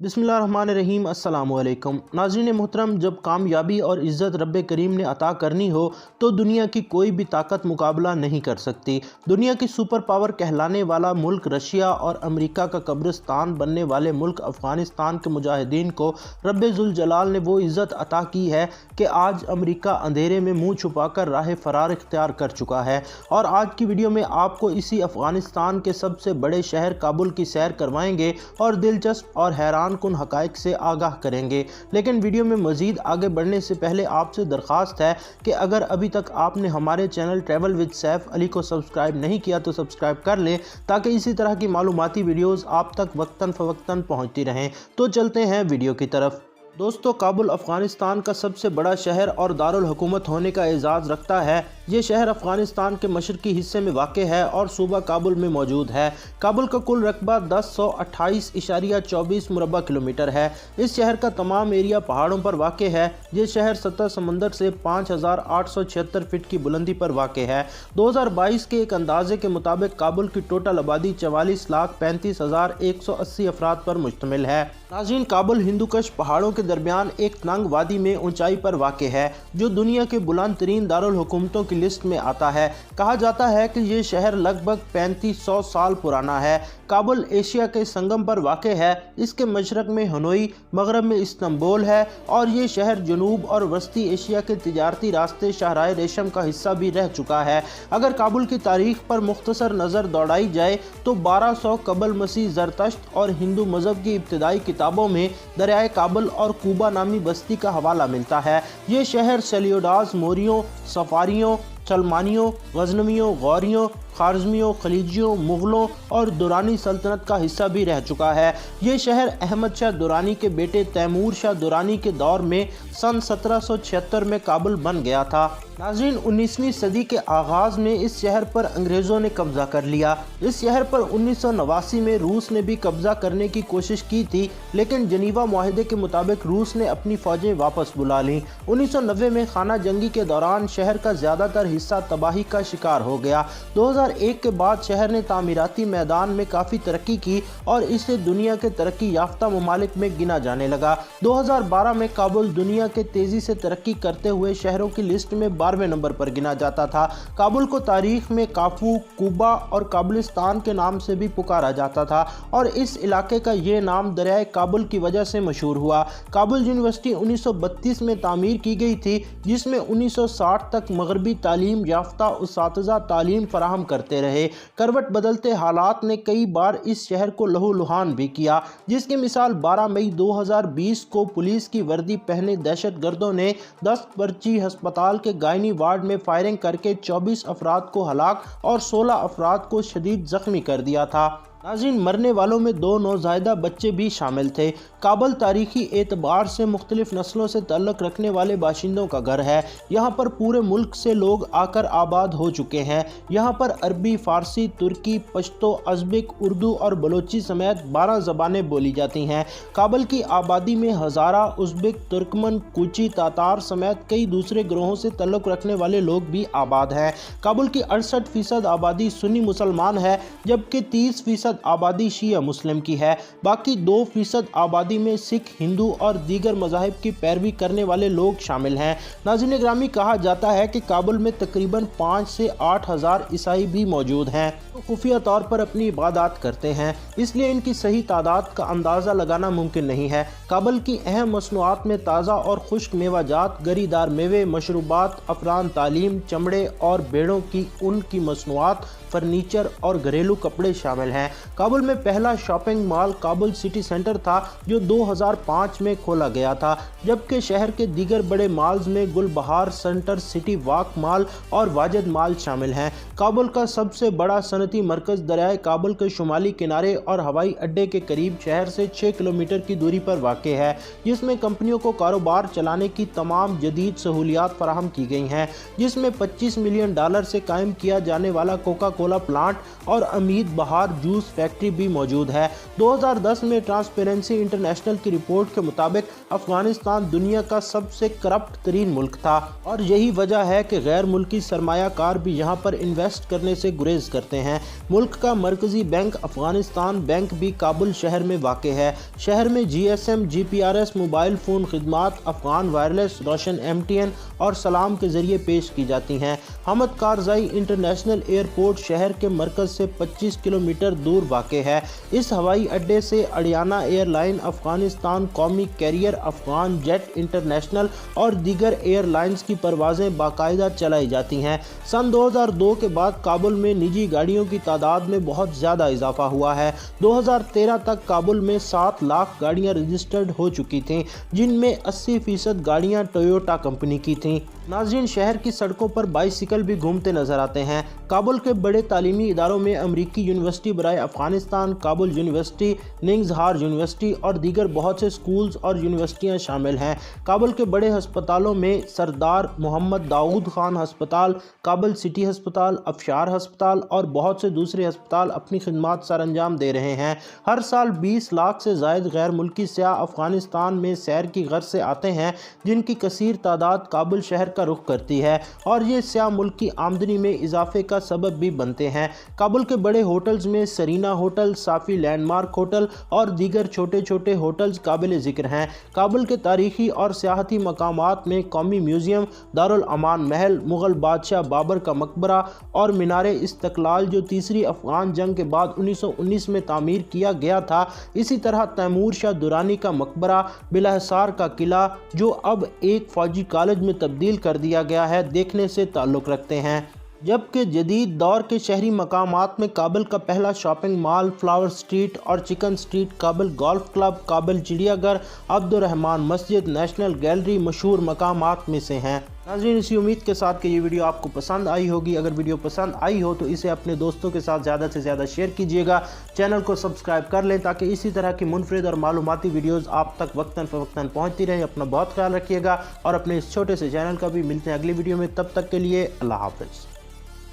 बिस्मिल्लाहिर्रहमानिर्रहीम अस्सलामु अलैकुम। नाज़रीन मोहतरम, जब कामयाबी और इज़्ज़त रब्बे करीम ने अता करनी हो तो दुनिया की कोई भी ताकत मुकाबला नहीं कर सकती। दुनिया की सुपर पावर कहलाने वाला मुल्क रशिया और अमेरिका का कब्रिस्तान बनने वाले मुल्क अफ़गानिस्तान के मुजाहिदीन को रब्बे जुल जलाल ने वो इज़्ज़त अता की है कि आज अमेरिका अंधेरे में मुँह छुपाकर राह फ़रार इख्तियार कर चुका है। और आज की वीडियो में आपको इसी अफ़गानिस्तान के सबसे बड़े शहर काबुल की सैर करवाएंगे और दिलचस्प और हैरान कुन हक़ाइक़ से आगाह करेंगे। लेकिन वीडियो में मज़ीद आगे बढ़ने से पहले आपसे दरख्वास्त है कि अगर अभी तक आपने हमारे channel travel with Saif Ali को सब्सक्राइब नहीं किया तो सब्सक्राइब कर लें, ताकि इसी तरह की मालूमाती वीडियोज़ आप तक वक्तन फ़वक्तन पहुँचती रहें। तो चलते हैं वीडियो की तरफ। दोस्तों, काबुल अफ़गानिस्तान का सबसे बड़ा शहर और दारुल हुकूमत होने का एजाज़ रखता है। ये शहर अफ़गानिस्तान के मशरक़ी हिस्से में वाक़ है और सूबा काबुल में मौजूद है। काबुल का कुल रकबा 1028.24 मुरबा किलोमीटर है। इस शहर का तमाम एरिया पहाड़ों पर वाक़ है। ये शहर सतह समंदर से 5876 फीट की बुलंदी पर वाक़ है। 2022 के एक अंदाजे के मुताबिक काबुल की टोटल आबादी 44,35,180 अफराद पर मुश्तमिल है। नाज़रीन, काबुल हिंदुकश पहाड़ों के दरमियान एक तंग वादी में ऊंचाई पर वाक़ है, जो दुनिया के बुलंद तरीन दारुल हुकूमतों की लिस्ट में आता है। कहा जाता है कि ये शहर लगभग 3500 साल पुराना है। काबुल एशिया के संगम पर वाक़ है। इसके मशरक़ में हनोई, मगरब में इस्तांबुल है और ये शहर जनूब और वस्ती एशिया के तिजारती रास्ते शाहराह रेशम का हिस्सा भी रह चुका है। अगर काबुल की तारीख़ पर मुख्तसर नज़र दौड़ाई जाए तो 1200 कबल मसीह ज़रतश्त और हिंदू मज़हब की इब्तदाई किताबों में दरियाए काबुल और कूबा नामी बस्ती का हवाला मिलता है। ये शहर सेल्यूडास, मोरियों, सफारियों, सलमानियों, गजनवियों, गौरियों, खारजमियों, खलीजियों, मुग़लों और दुरानी सल्तनत का हिस्सा भी रह चुका है। ये शहर अहमद शाह दुरानी के बेटे तैमूर शाह दुरानी के दौर में सन 1776 में काबुल बन गया था। नाज़रीन, 19वीं सदी के आगाज़ में इस शहर पर अंग्रेज़ों ने कब्ज़ा कर लिया। इस शहर पर 1989 में रूस ने भी कब्ज़ा करने की कोशिश की थी, लेकिन जनीवा मुआहदे के मुताबिक रूस ने अपनी फ़ौजें वापस बुला लीं। 1990 में खाना जंगी के दौरान शहर का ज़्यादातर हिस्सा तबाही का शिकार हो गया। 2001 के बाद शहर ने तामीराती मैदान में काफ़ी तरक्की की और इसे दुनिया के तरक्की याफ्ता ममालिक में गिना जाने लगा। 2012 में काबुल दुनिया के तेज़ी से तरक्की करते हुए शहरों की लिस्ट में 12वें नंबर पर गिना जाता था। काबुल को तारीख में काफू, कूबा और काबुलिस्तान के नाम से भी पुकारा जाता था और इस इलाके का ये नाम दरियाए काबुल की वजह से मशहूर हुआ। काबुल यूनिवर्सिटी 1932 में तामीर की गई थी, जिसमें 1960 तक मगरबी तालीम याफ्ता उस्ताज़ा तालीम फराहम करते रहे। करवट बदलते हालात ने कई बार इस शहर को लहूलुहान भी किया, जिसकी मिसाल 12 मई 2020 को पुलिस की वर्दी पहने दहशतगर्दों ने 10 पर्ची अस्पताल के गायनी वार्ड में फायरिंग करके 24 अफराद को हलाक और 16 अफराद को शदीद जख्मी कर दिया था। नाज़रीन, मरने वालों में 2 नौज़ायदा बच्चे भी शामिल थे। काबुल तारीखी एतबार से मुख्तलिफ नस्लों से ताल्लुक़ रखने वाले बाशिंदों का घर है। यहाँ पर पूरे मुल्क से लोग आकर आबाद हो चुके हैं। यहाँ पर अरबी, फ़ारसी, तुर्की, पश्तो, अज़बिक, उर्दू और बलोची समेत 12 ज़बानें बोली जाती हैं। काबुल की आबादी में हज़ारा, उज़बिक, तुर्कमन, कूची, तातार समेत कई दूसरे ग्रोहों से ताल्लुक़ रखने वाले लोग भी आबाद हैं। काबुल की 68% आबादी सुन्नी मुसलमान है, जबकि 30% आबादी शिया मुस्लिम की है। बाकी 2% आबादी में सिख, हिंदू और दीगर मज़ाहिब की पैरवी करने वाले लोग शामिल हैं। नाज़रीन ग्रामी, कहा जाता है कि काबुल में तकरीबन 5 से 8 हज़ार ईसाई भी मौजूद हैं, तो खुफिया तौर पर अपनी इबादत करते हैं, इसलिए इनकी सही तादाद का अंदाज़ा लगाना मुमकिन नहीं है। काबुल की अहम मसनूआत में ताज़ा और खुश्क मेवाजात, गरीदार मेवे, मशरूबात, अफरान तालीम, चमड़े और भेड़ों की ऊन की मसनूआत, फर्नीचर और घरेलू कपड़े शामिल हैं। काबुल में पहला shopping mall Kabul city centre था, जो 2005 में खोला गया था, जबकि शहर के दीगर बड़े मॉल्स में गुलबहार सेंटर, सिटी वॉक मॉल और वाजिद मॉल शामिल हैं। काबुल का सबसे बड़ा सनती मरकज़ दरियाए काबुल के शुमाली किनारे और हवाई अड्डे के करीब शहर से 6 किलोमीटर की दूरी पर वाक़ है, जिसमें कंपनियों को कारोबार चलाने की तमाम जदीद सहूलियात फराहम की गई हैं, जिसमें $25 मिलियन से कायम किया जाने वाला कोका कोला प्लांट और अमीद बहार जूस फैक्ट्री भी मौजूद है। 2010 में ट्रांसपेरेंसी इंटरनेशनल की रिपोर्ट के मुताबिक अफगानिस्तान दुनिया का सबसे करप्ट तरीन मुल्क था और यही वजह है कि गैर मुल्की सरमायाकार भी यहाँ पर इन्वेस्ट करने से गुरेज करते हैं। मुल्क का मरकजी बैंक अफगानिस्तान बैंक भी काबुल शहर में वाक़ है। शहर में GSM, GPRS मोबाइल फ़ोन खिदमात अफगान वायरलेस, रोशन MTN और सलाम के ज़रिए पेश की जाती हैं। हमद कारज़ाई इंटरनेशनल एयरपोर्ट शहर के मरकज़ से 25 किलोमीटर दूर वाक़ है। इस हवाई अड्डे से अरियाना एयरलाइन, अफगानिस्तान कौमी कैरियर, अफगान जेट इंटरनेशनल और दीगर एयरलाइंस की परवाज़ें बाकायदा चलाई जाती हैं। सन 2002 के बाद काबुल में निजी गाड़ियों की तादाद में बहुत ज़्यादा इजाफा हुआ है। 2013 तक काबुल में 7 लाख गाड़ियाँ रजिस्टर्ड हो चुकी थीं, जिनमें 80% गाड़ियाँ टोयोटा कंपनी की थीं। नाज़रीन, शहर की सड़कों पर बाइसिकल भी घूमते नजर आते हैं। काबुल के बड़े तालीमी इदारों में अमरीकी यूनिवर्सिटी बराए अफगानिस्तान, काबुल यूनिवर्सिटी, निंग्सहार यूनिवर्सिटी और दीगर बहुत से स्कूल्स और यूनिवर्सिटियां शामिल हैं। काबुल के बड़े अस्पतालों में सरदार मोहम्मद दाऊद खान अस्पताल, काबुल सिटी अस्पताल, अफशार अस्पताल और बहुत से दूसरे अस्पताल अपनी खिदमात सर अंजाम दे रहे हैं। हर साल 20 लाख से ज़ायद गैर मुल्की सयाह अफगानिस्तान में सैर की गर्ज से आते हैं, जिनकी कसीर तादाद काबुल शहर का रुख करती है और ये सयाह मुल्क की आमदनी में इजाफे का सबब भी बनते हैं। काबुल के बड़े होटल्स में सरीना होटल, साफ़ी लैंडमार्क होटल और दीगर छोटे छोटे होटल्स काबिल ज़िक्र हैं। काबुल के तारीखी और सियाहती मकामात में कौमी म्यूज़ियम, दारुल अमान महल, मुग़ल बादशाह बाबर का मकबरा और मीनारे इस्तक़लाल जो तीसरी अफ़गान जंग के बाद 1919 में तामीर किया गया था। इसी तरह तैमूर शाह दुरानी का मकबरा, बिलहसार का किला जो अब एक फ़ौजी कॉलेज में तब्दील कर दिया गया है, देखने से ताल्लुक़ रखते हैं। जबकि जदीद दौर के शहरी मकामात में काबुल का पहला शॉपिंग मॉल, फ्लावर स्ट्रीट और chicken street, Kabul golf club, Kabul चिड़ियाघर, अब्दुर्रहमान मस्जिद, नेशनल गैलरी मशहूर मकामात में से हैं। नाज़रीन, इसी उम्मीद के साथ कि ये वीडियो आपको पसंद आई होगी। अगर वीडियो पसंद आई हो तो इसे अपने दोस्तों के साथ ज़्यादा से ज़्यादा शेयर कीजिएगा। चैनल को सब्सक्राइब कर लें ताकि इसी तरह की मुनफरिद और मालूमाती वीडियोज़ आप तक वक्तन फ़वक्तन पहुँचती रहें। अपना बहुत ख्याल रखिएगा और अपने इस छोटे से चैनल का भी। मिलते हैं अगली वीडियो में, तब तक के लिए अल्लाह हाफ़िज़।